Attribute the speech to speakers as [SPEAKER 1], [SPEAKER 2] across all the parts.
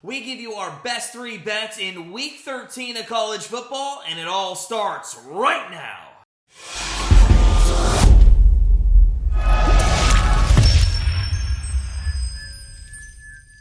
[SPEAKER 1] We give you our best 3 bets in Week 13 of college football, and it all starts right now.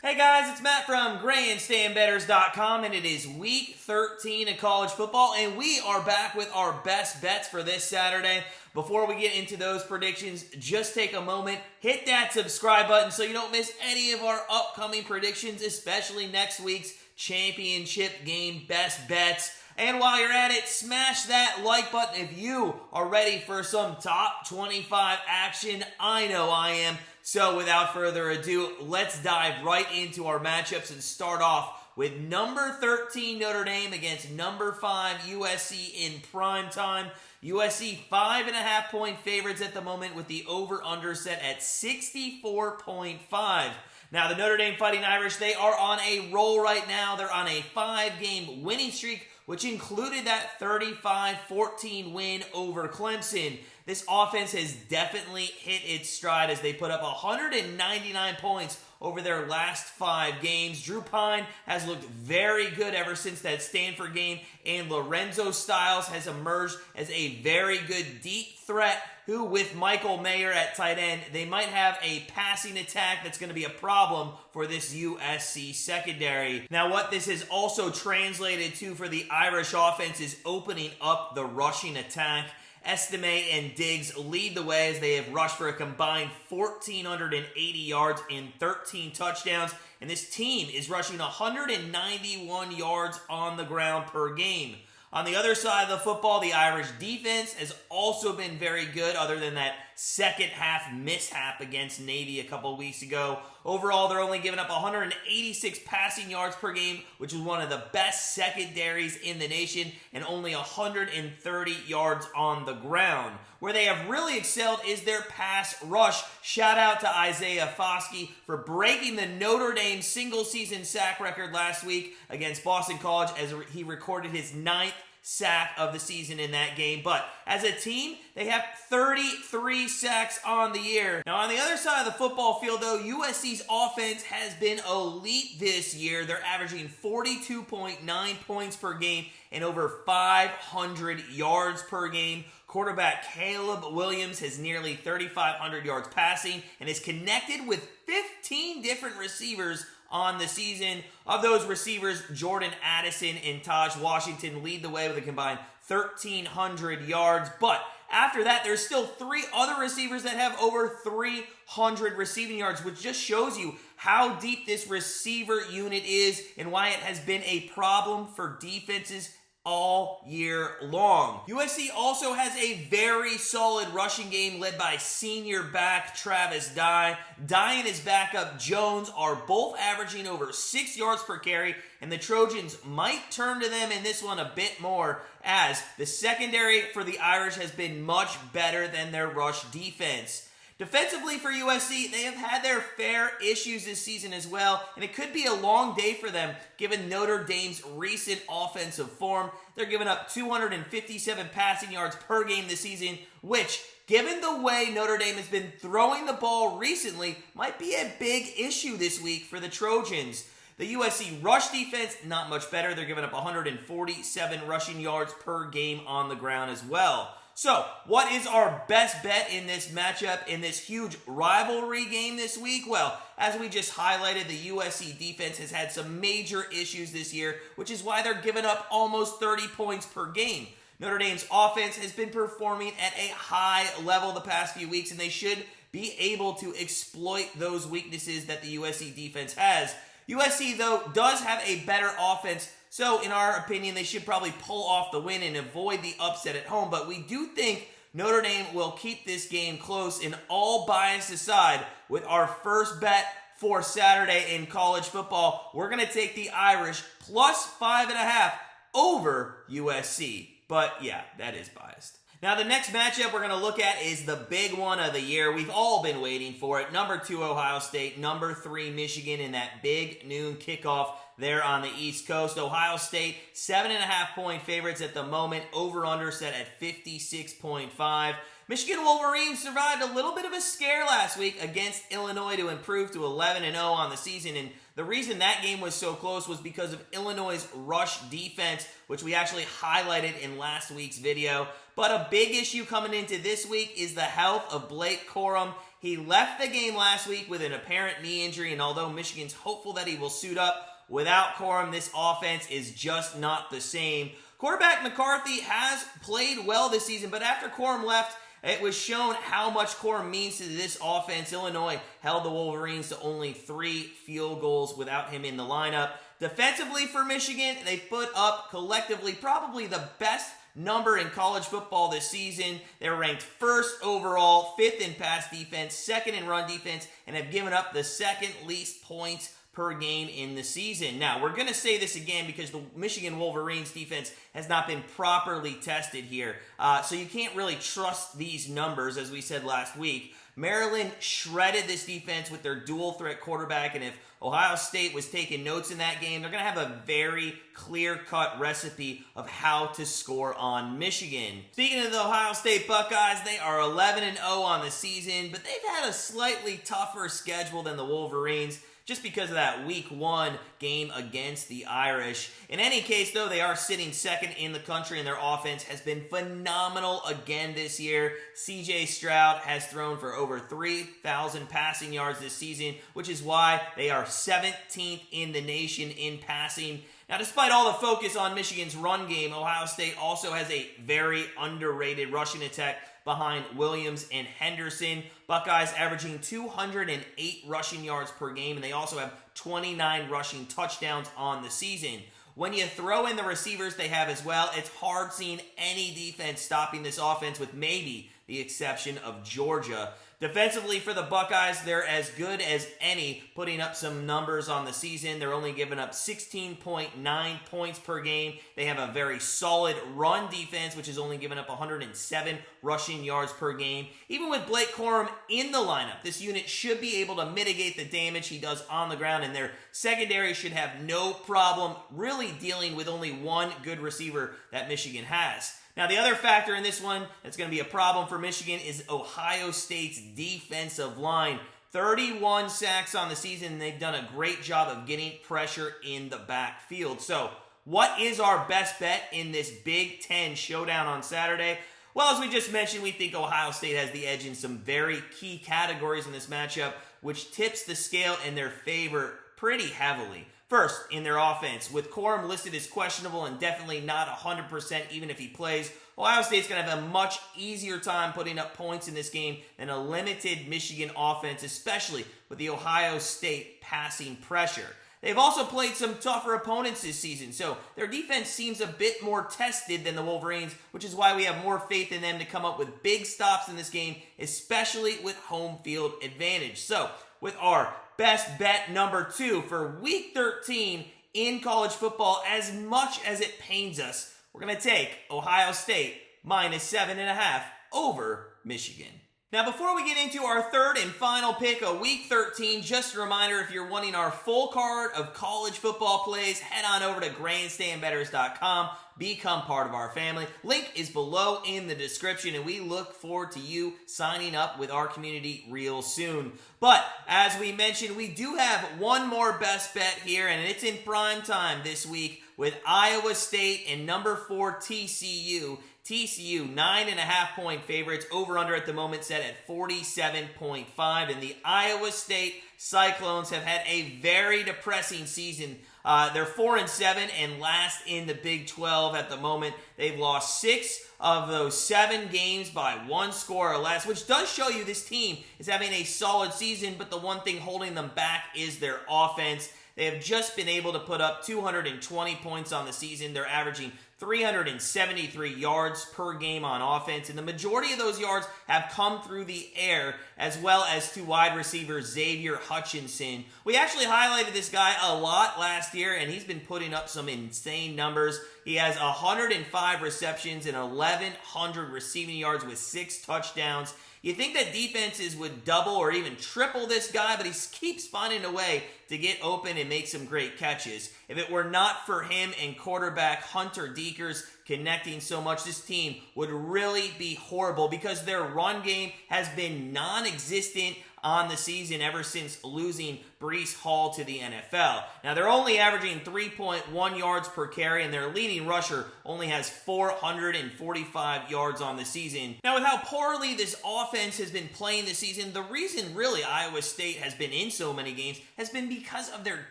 [SPEAKER 1] Hey guys, it's Matt from GrandstandBettors.com, and it is Week 13 of college football, and we are back with our best bets for this Saturday. Before we get into those predictions, just take a moment, hit that subscribe button so you don't miss any of our upcoming predictions, especially next week's championship game best bets. And while you're at it, smash that like button if you are ready for some top 25 action. I know I am. So without further ado, let's dive right into our matchups and start off with number 13 Notre Dame against number 5 USC in prime time. USC 5.5 point favorites at the moment with the over-under set at 64.5. Now the Notre Dame Fighting Irish, they are on a roll right now. They're on a 5-game winning streak, which included that 35-14 win over Clemson. This offense has definitely hit its stride as they put up 199 points over their last 5 games. Drew Pine has looked very good ever since that Stanford game, and Lorenzo Styles has emerged as a very good deep threat who, with Michael Mayer at tight end, they might have a passing attack that's going to be a problem for this USC secondary. Now, what this has also translated to for the Irish offense is opening up the rushing attack. Estime and Diggs lead the way as they have rushed for a combined 1,480 yards and 13 touchdowns. And this team is rushing 191 yards on the ground per game. On the other side of the football, the Irish defense has also been very good other than that second half mishap against Navy a couple weeks ago. Overall, they're only giving up 186 passing yards per game, which is one of the best secondaries in the nation, and only 130 yards on the ground. Where they have really excelled is their pass rush. Shout out to Isaiah Foskey for breaking the Notre Dame single-season sack record last week against Boston College as he recorded his 9th sack of the season in that game. But as a team, they have 33 sacks on the year. Now, on the other side of the football field, though, USC's offense has been elite this year. They're averaging 42.9 points per game and over 500 yards per game. Quarterback Caleb Williams has nearly 3,500 yards passing and is connected with 15 different receivers on the season. Of those receivers, Jordan Addison and Taj Washington lead the way with a combined 1,300 yards. But after that, there's still 3 other receivers that have over 300 receiving yards, which just shows you how deep this receiver unit is and why it has been a problem for defenses all year long. USC also has a very solid rushing game led by senior back Travis Dye. Dye and his backup Jones are both averaging over 6 yards per carry, and the Trojans might turn to them in this one a bit more as the secondary for the Irish has been much better than their rush defense. Defensively for USC, they have had their fair issues this season as well, and it could be a long day for them given Notre Dame's recent offensive form. They're giving up 257 passing yards per game this season, which, given the way Notre Dame has been throwing the ball recently, might be a big issue this week for the Trojans. The USC rush defense, not much better. They're giving up 147 rushing yards per game on the ground as well. So, what is our best bet in this matchup, in this huge rivalry game this week? Well, as we just highlighted, the USC defense has had some major issues this year, which is why they're giving up almost 30 points per game. Notre Dame's offense has been performing at a high level the past few weeks, and they should be able to exploit those weaknesses that the USC defense has. USC, though, does have a better offense, so in our opinion, they should probably pull off the win and avoid the upset at home. But we do think Notre Dame will keep this game close, and all bias aside, with our first bet for Saturday in college football, we're going to take the Irish plus 5.5 over USC. But yeah, that is biased. Now, the next matchup we're going to look at is the big one of the year. We've all been waiting for it. Number 2, Ohio State. Number 3, Michigan in that big noon kickoff there on the East Coast. Ohio State, 7.5 point favorites at the moment. Over-under set at 56.5. Michigan Wolverines survived a little bit of a scare last week against Illinois to improve to 11-0 on the season, and the reason that game was so close was because of Illinois' rush defense, which we actually highlighted in last week's video. But a big issue coming into this week is the health of Blake Corum. He left the game last week with an apparent knee injury, and although Michigan's hopeful that he will suit up, without Corum, this offense is just not the same. Quarterback McCarthy has played well this season, but after Corum left, it was shown how much Corum means to this offense. Illinois held the Wolverines to only 3 field goals without him in the lineup. Defensively for Michigan, they put up collectively probably the best number in college football this season. They're ranked 1st overall, 5th in pass defense, 2nd in run defense, and have given up the 2nd least points per game in the season. Now, we're going to say this again because the Michigan Wolverines defense has not been properly tested here. So you can't really trust these numbers, as we said last week. Maryland shredded this defense with their dual threat quarterback, and if Ohio State was taking notes in that game, they're going to have a very clear-cut recipe of how to score on Michigan. Speaking of the Ohio State Buckeyes, they are 11-0 on the season, but they've had a slightly tougher schedule than the Wolverines, just because of that Week 1 game against the Irish. In any case, though, they are sitting 2nd in the country, and their offense has been phenomenal again this year. CJ Stroud has thrown for over 3,000 passing yards this season, which is why they are 17th in the nation in passing. Now, despite all the focus on Michigan's run game, Ohio State also has a very underrated rushing attack behind Williams and Henderson. Buckeyes averaging 208 rushing yards per game, and they also have 29 rushing touchdowns on the season. When you throw in the receivers they have as well, it's hard seeing any defense stopping this offense, with maybe the exception of Georgia. Defensively for the Buckeyes, they're as good as any, putting up some numbers on the season. They're only giving up 16.9 points per game. They have a very solid run defense, which is only giving up 107 rushing yards per game. Even with Blake Corum in the lineup, this unit should be able to mitigate the damage he does on the ground, and their secondary should have no problem really dealing with only one good receiver that Michigan has. Now, the other factor in this one that's going to be a problem for Michigan is Ohio State's defensive line. 31 sacks on the season, and they've done a great job of getting pressure in the backfield. So, what is our best bet in this Big Ten showdown on Saturday? Well, as we just mentioned, we think Ohio State has the edge in some very key categories in this matchup, which tips the scale in their favor pretty heavily. First, in their offense, with Corum listed as questionable and definitely not 100% even if he plays, Ohio State's going to have a much easier time putting up points in this game than a limited Michigan offense, especially with the Ohio State passing pressure. They've also played some tougher opponents this season, so their defense seems a bit more tested than the Wolverines, which is why we have more faith in them to come up with big stops in this game, especially with home field advantage. So, with our best bet number 2 for Week 13 in college football, as much as it pains us, we're going to take Ohio State minus 7.5 over Michigan. Now, before we get into our third and final pick of Week 13, just a reminder, if you're wanting our full card of college football plays, head on over to grandstandbettors.com. Become part of our family. Link is below in the description, and we look forward to you signing up with our community real soon. But, as we mentioned, we do have one more best bet here, and it's in prime time this week with Iowa State and number 4 TCU. TCU, 9.5 point favorites, over-under at the moment set at 47.5, and the Iowa State Cyclones have had a very depressing season. They're 4-7 and last in the Big 12 at the moment. They've lost 6 of those 7 games by 1 score or less, which does show you this team is having a solid season, but the one thing holding them back is their offense. They have just been able to put up 220 points on the season. They're averaging 373 yards per game on offense, and the majority of those yards have come through the air, as well as to wide receiver Xavier Hutchinson. We actually highlighted this guy a lot last year, and he's been putting up some insane numbers. He has 105 receptions and 1,100 receiving yards with 6 touchdowns. You think that defenses would double or even triple this guy, but he keeps finding a way to get open and make some great catches. If it were not for him and quarterback Hunter Dekers connecting so much, this team would really be horrible because their run game has been non-existent on the season ever since losing Breece Hall to the NFL. Now, they're only averaging 3.1 yards per carry, and their leading rusher only has 445 yards on the season. Now, with how poorly this offense has been playing this season, the reason really Iowa State has been in so many games has been because of their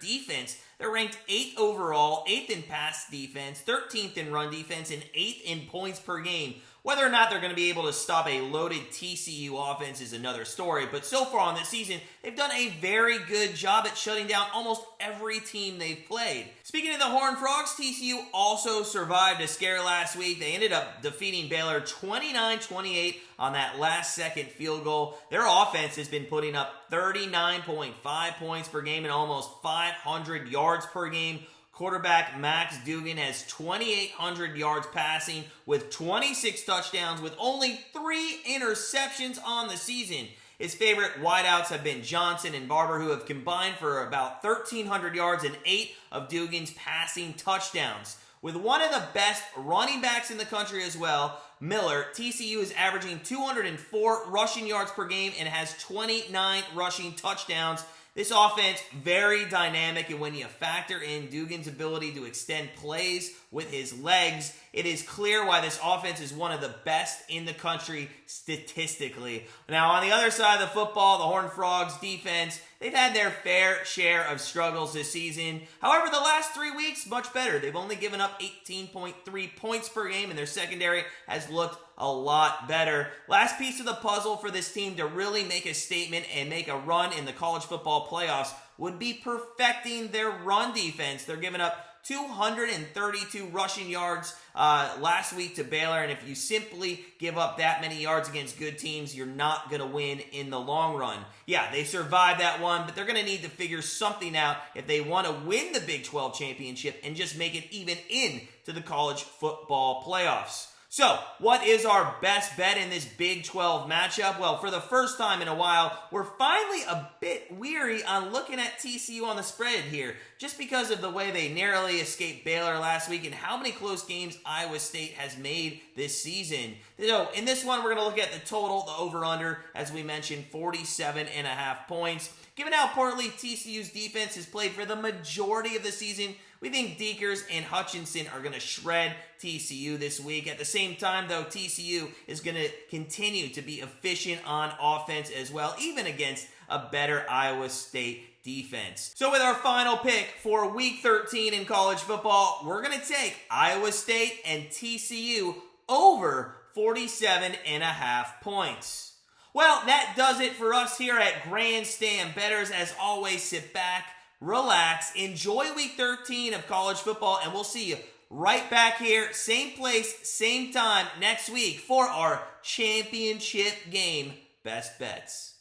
[SPEAKER 1] defense. They're ranked 8th overall, 8th in pass defense, 13th in run defense, and 8th in points per game. Whether or not they're going to be able to stop a loaded TCU offense is another story, but so far on this season, they've done a very good job at shutting down almost every team they've played. Speaking of the Horned Frogs, TCU also survived a scare last week. They ended up defeating Baylor 29-28 on that last-second field goal. Their offense has been putting up 39.5 points per game and almost 500 yards per game. Quarterback Max Duggan has 2,800 yards passing with 26 touchdowns with only 3 interceptions on the season. His favorite wideouts have been Johnson and Barber, who have combined for about 1,300 yards and 8 of Duggan's passing touchdowns. With one of the best running backs in the country as well, Miller, TCU is averaging 204 rushing yards per game and has 29 rushing touchdowns. This offense, very dynamic, and when you factor in Duggan's ability to extend plays with his legs, it is clear why this offense is one of the best in the country statistically. Now, on the other side of the football, the Horned Frogs defense, they've had their fair share of struggles this season. However, the last 3 weeks, much better. They've only given up 18.3 points per game, and their secondary has looked a lot better. Last piece of the puzzle for this team to really make a statement and make a run in the college football playoffs would be perfecting their run defense. They're giving up 232 rushing yards last week to Baylor, and if you simply give up that many yards against good teams, you're not going to win in the long run. Yeah, they survived that one, but they're going to need to figure something out if they want to win the Big 12 championship and just make it even into the college football playoffs. So, what is our best bet in this Big 12 matchup? Well, for the first time in a while, we're finally a bit weary on looking at TCU on the spread here, just because of the way they narrowly escaped Baylor last week and how many close games Iowa State has made this season. So, in this one, we're going to look at the total, the over-under, as we mentioned, 47.5 points. Given how poorly TCU's defense has played for the majority of the season, we think Dekers and Hutchinson are going to shred TCU this week. At the same time, though, TCU is going to continue to be efficient on offense as well, even against a better Iowa State defense. So with our final pick for Week 13 in college football, we're going to take Iowa State and TCU over 47.5 points. Well, that does it for us here at Grandstand Bettors. As always, sit back, relax, enjoy Week 13 of college football, and we'll see you right back here, same place, same time next week for our championship game best bets.